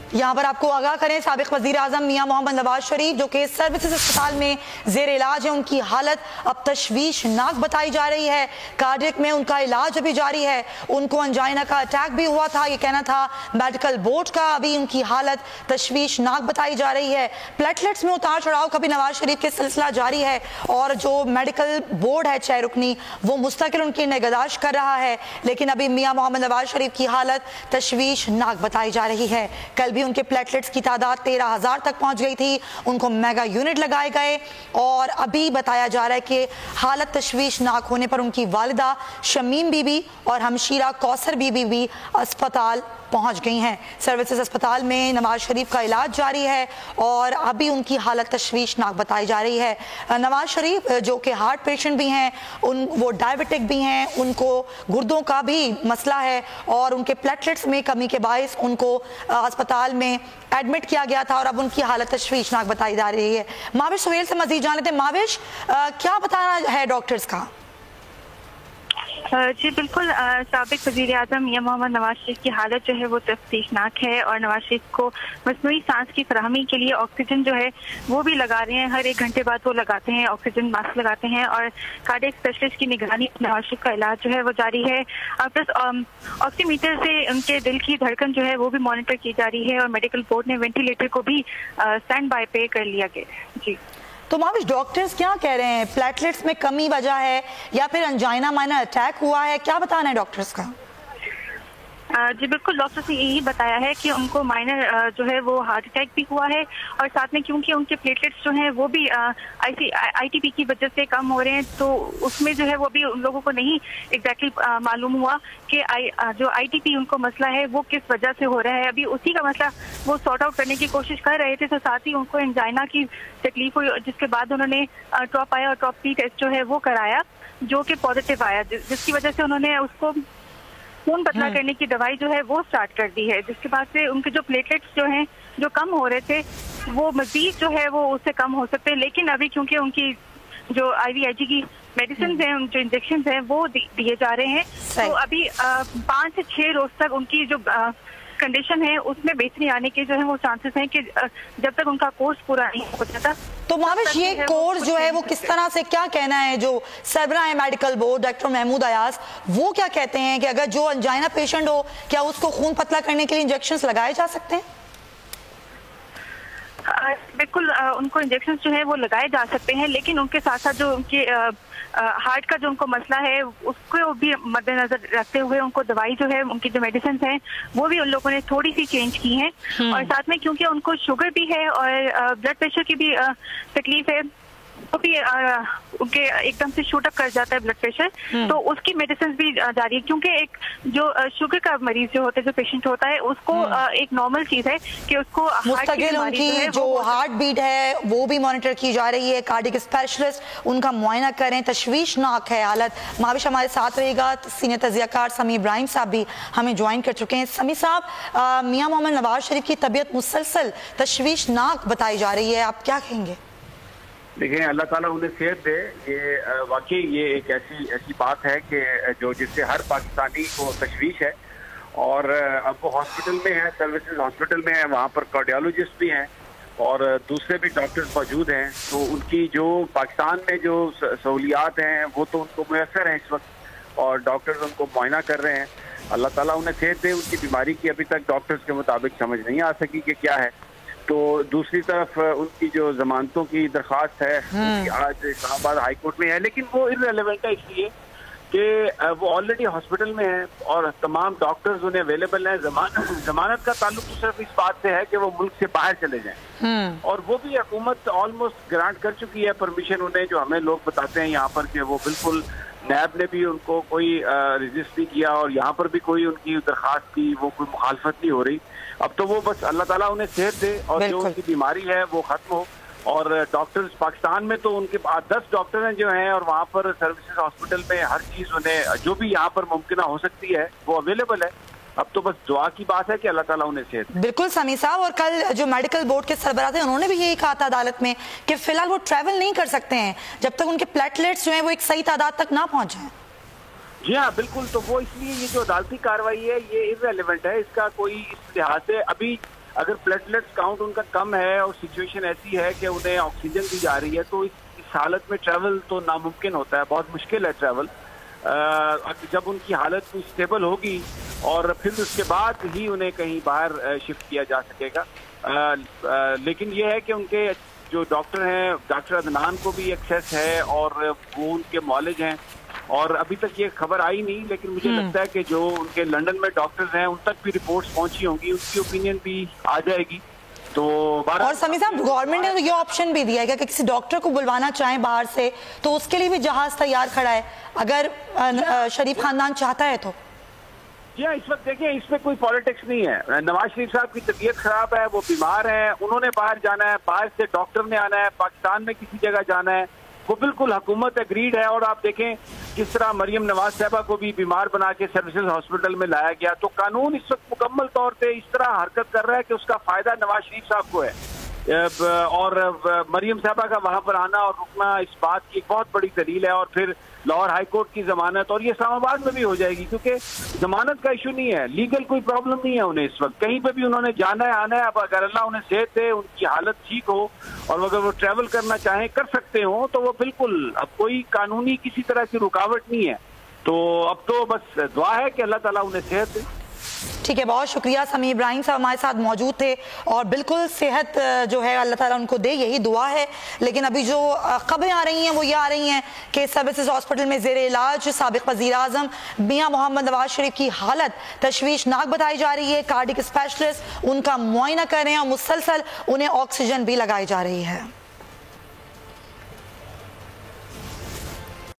यहाँ पर आपको आगाह करें, साबिक वजीर आजम मियां मोहम्मद नवाज शरीफ जो कि सर्विसेज अस्पताल में जेर इलाज है, उनकी हालत अब तशवीशनाक बताई जा रही है। कार्डियक में उनका इलाज अभी जारी है। उनको अंजाइना का अटैक भी हुआ था, ये कहना था मेडिकल बोर्ड का। अभी उनकी हालत तशवीशनाक बताई जा रही है। प्लेटलेट्स में उतार चढ़ाव का भी नवाज शरीफ के सिलसिला जारी है और जो मेडिकल बोर्ड है 6 रुकनी, वो मुस्तकिल उनकी निगहदाश्त कर रहा है। लेकिन अभी मियां मोहम्मद नवाज शरीफ की हालत तशवीशनाक बताई जा रही है। कल भी उनके प्लेटलेट्स की तादाद 13,000 तक पहुंच गई थी। उनको मेगा यूनिट लगाए गए और अभी बताया जा रहा है कि हालत तशवीशनाक होने पर उनकी वालिदा शमीम बीबी और हमशीरा कौसर बीबी भी अस्पताल पहुंच गई हैं। सर्विसेज अस्पताल में नवाज शरीफ का इलाज जारी है और अभी उनकी हालत तशवीशनाक बताई जा रही है। नवाज शरीफ जो कि हार्ट पेशेंट भी हैं, वो डायबिटिक भी हैं, उनको गुर्दों का भी मसला है और उनके प्लेटलेट्स में कमी के बायस उनको अस्पताल में एडमिट किया गया था और अब उनकी हालत तशवीशनाक बताई जा रही है। माविश सुहेल से मजीद जान लेते हैं। माविश, क्या बताना है डॉक्टर्स का? जी बिल्कुल, साबिक वज़ीर आज़म मियां मोहम्मद नवाज शरीफ की हालत जो है वो तफ्तीशनाक है और नवाज शरीफ को मसनूई सांस की फराहमी के लिए ऑक्सीजन जो है वो भी लगा रहे हैं। हर 1 घंटे बाद वो लगाते हैं, ऑक्सीजन मास्क लगाते हैं और कार्डियक स्पेशलिस्ट की निगरानी नवाज शरीफ का इलाज जो है वो जारी है। प्लस ऑक्सीमीटर से उनके दिल की धड़कन जो है वो भी मॉनिटर की जा रही है और मेडिकल बोर्ड ने वेंटिलेटर को भी स्टैंड बाय पे कर लिया गया। जी तो माविश, डॉक्टर्स क्या कह रहे हैं? प्लेटलेट्स में कमी वजह है या फिर अंजाइना माइनर अटैक हुआ है? क्या बताना है डॉक्टर्स का? जी बिल्कुल, डॉक्टर्स ने यही बताया है कि उनको माइनर जो है वो हार्ट अटैक भी हुआ है और साथ में क्योंकि उनके प्लेटलेट्स जो हैं वो भी आईटीपी की वजह से कम हो रहे हैं, तो उसमें जो है वो भी उन लोगों को नहीं एग्जैक्टली मालूम हुआ कि जो आईटीपी उनको मसला है वो किस वजह से हो रहा है। अभी उसी का मसला वो सॉर्ट आउट करने की कोशिश कर रहे थे। तो साथ ही उनको एंजाइना की तकलीफ हुई जिसके बाद उन्होंने टॉप आया और टॉप पी टेस्ट जो है वो कराया जो कि पॉजिटिव आया, जिसकी वजह से उन्होंने उसको खून पतला करने की दवाई जो है वो स्टार्ट कर दी है। जिसके बाद से उनके जो प्लेटलेट्स जो हैं जो कम हो रहे थे वो मजीद जो है वो उससे कम हो सकते हैं। लेकिन अभी क्योंकि उनकी जो IVIG की मेडिसिन हैं, जो इंजेक्शन हैं वो दिए जा रहे हैं, तो अभी 5 से 6 रोज तक उनकी जो कंडीशन है उसमें बेहतरी आने के जो है वो चांसेस हैं कि जब तक उनका कोर्स पूरा नहीं हो जाता। तो माविश, ये कोर्स जो है वो किस तरह से, क्या कहना है जो सरबराह है medical board doctor Mahmood Ayaz, वो क्या कहते हैं कि अगर जो अंजाइना पेशेंट हो क्या उसको खून पतला करने के लिए इंजेक्शंस लगाए जा सकते हैं? बिल्कुल, उनको इंजेक्शन जो है वो लगाए जा सकते हैं, लेकिन उनके साथ साथ जो उनके हार्ट का जो उनको मसला है उसको भी मद्देनजर रखते हुए उनको दवाई जो है, उनकी जो मेडिसिन है वो भी उन लोगों ने थोड़ी सी चेंज की हैं। और साथ में क्योंकि उनको शुगर भी है और ब्लड प्रेशर की भी तकलीफ है, वो भी उनके एकदम से शूट अप कर जाता है ब्लड प्रेशर, तो उसकी मेडिसिन भी जारी है। क्योंकि एक जो शुगर का मरीज जो होता है, जो पेशेंट होता है, उसको एक नॉर्मल चीज है कि उसको मुस्तकिल उनकी जो हार्ट बीट है वो भी मॉनिटर की जा रही है। कार्डियक स्पेशलिस्ट उनका मुआयना करें। तशवीशनाक है हालत। माविश हमारे साथ रहेगा। सीनियर तजियाकार समी इब्राहिम साहब भी हमें ज्वाइन कर चुके हैं। समी साहब, मियां मोहम्मद नवाज शरीफ की तबीयत मुसलसल तशवीशनाक बताई जा रही है, आप क्या कहेंगे? देखिए, अल्लाह ताला उन्हें सेहत दे। ये वाकई ये एक ऐसी बात है कि जो जिससे हर पाकिस्तानी को तशवीश है और अब वो हॉस्पिटल में है, सर्विसेज हॉस्पिटल में है, वहाँ पर कार्डियोलॉजिस्ट भी हैं और दूसरे भी डॉक्टर्स मौजूद हैं। तो उनकी जो पाकिस्तान में जो सहूलियात हैं वो तो उनको मुयसर हैं इस वक्त और डॉक्टर्स उनको मुआयना कर रहे हैं। अल्लाह ताला उन्हें सेहत दे। उनकी बीमारी की अभी तक डॉक्टर्स के मुताबिक समझ नहीं आ सकी कि क्या है। तो दूसरी तरफ उनकी जो जमानतों की दरख्वास्त है आज इस्लामाबाद हाई कोर्ट में है, लेकिन वो इररिलेवेंट है इसलिए कि वो ऑलरेडी हॉस्पिटल में है और तमाम डॉक्टर्स उन्हें अवेलेबल हैं। जमानत का ताल्लुक तो सिर्फ इस बात से है कि वो मुल्क से बाहर चले जाएं और वो भी हुकूमत ऑलमोस्ट ग्रांट कर चुकी है परमिशन उन्हें, जो हमें लोग बताते हैं यहाँ पर कि वो बिल्कुल नैब ने भी उनको कोई रजिस्ट नहीं किया और यहाँ पर भी कोई उनकी दरख्वास्त की वो कोई मुखालफत नहीं हो रही। अब तो वो बस अल्लाह ताला उन्हें सेहत दे और जो उनकी बीमारी है वो खत्म हो। और डॉक्टर्स पाकिस्तान में तो उनके 10 डॉक्टर हैं जो हैं और वहाँ पर सर्विसेज हॉस्पिटल में हर चीज़ उन्हें जो भी यहाँ पर मुमकिन हो सकती है वो अवेलेबल है। अब तो बस दुआ की बात है कि अल्लाह ताला उन्हें सेहत। बिल्कुल समी साहब, और कल जो मेडिकल बोर्ड के सरबराह थे उन्होंने भी यही कहा था अदालत में कि फिलहाल वो ट्रैवल नहीं कर सकते हैं जब तक उनके प्लेटलेट्स जो हैं वो एक सही तादाद तक ना पहुंच जाएं। जी हाँ बिल्कुल, तो वो इसलिए ये जो अदालती कार्रवाई है ये इररिलेवेंट है। इसका कोई इस लिहाज से अभी اگر پلیٹلیٹس کاؤنٹ ان کا کم ہے اور سچویشن ایسی ہے کہ انہیں آکسیجن دی جا رہی ہے تو اس حالت میں ٹریول تو ناممکن ہوتا ہے, بہت مشکل ہے ٹریول. جب ان کی حالت اسٹیبل ہوگی اور پھر اس کے بعد ہی انہیں کہیں باہر شفٹ کیا جا سکے گا. لیکن یہ ہے کہ ان کے جو ڈاکٹر ہیں, ڈاکٹر عدنان کو بھی ایکسیس ہے اور وہ ان کے معالج ہیں, اور ابھی تک یہ خبر آئی نہیں, لیکن مجھے لگتا ہے کہ جو ان کے لندن میں ڈاکٹرز ہیں ان تک بھی رپورٹس پہنچی ہوں گی, ان کی اوپینین بھی آ جائے گی. تو اور سمیع صاحب, گورنمنٹ نے یہ آپشن بھی دیا ہے کہ کسی ڈاکٹر کو بلوانا چاہیں باہر سے تو اس کے لیے بھی جہاز تیار کھڑا ہے اگر شریف خاندان چاہتا ہے تو. جی ہاں, اس وقت دیکھیں اس میں کوئی پالیٹکس نہیں ہے. نواز شریف صاحب کی طبیعت خراب ہے, وہ بیمار ہیں, انہوں نے باہر جانا ہے, باہر سے ڈاکٹر نے آنا ہے, پاکستان میں کسی جگہ جانا ہے, وہ بالکل حکومت ایگریڈ ہے. اور آپ دیکھیں کس طرح مریم نواز صاحبہ کو بھی بیمار بنا کے سروسز ہاسپٹل میں لایا گیا. تو قانون اس وقت مکمل طور پہ اس طرح حرکت کر رہا ہے کہ اس کا فائدہ نواز شریف صاحب کو ہے, اور مریم صاحبہ کا وہاں پر آنا اور رکنا اس بات کی ایک بہت بڑی دلیل ہے. اور پھر لاہور ہائی کورٹ کی ضمانت, اور یہ اسلام آباد میں بھی ہو جائے گی, کیونکہ ضمانت کا ایشو نہیں ہے, لیگل کوئی پرابلم نہیں ہے انہیں اس وقت, کہیں پہ بھی انہوں نے جانا ہے آنا ہے. اب اگر اللہ انہیں صحت دے, ان کی حالت ٹھیک ہو اور اگر وہ ٹریول کرنا چاہیں کر سکتے ہوں تو وہ بالکل, اب کوئی قانونی کسی طرح کی رکاوٹ نہیں ہے. تو اب تو بس دعا ہے کہ اللہ تعالیٰ انہیں صحت دے. ٹھیک ہے, بہت شکریہ. سمیع ابراہیم صاحب ہمارے ساتھ موجود تھے, اور بالکل صحت جو ہے اللہ تعالیٰ ان کو دے, یہی دعا ہے. لیکن ابھی جو خبریں آ رہی ہیں وہ یہ آ رہی ہیں کہ سروسز ہاسپٹل میں زیر علاج سابق وزیر اعظم میاں محمد نواز شریف کی حالت تشویشناک بتائی جا رہی ہے. کارڈک اسپیشلسٹ ان کا معائنہ کر رہے ہیں اور مسلسل انہیں آکسیجن بھی لگائی جا رہی ہے.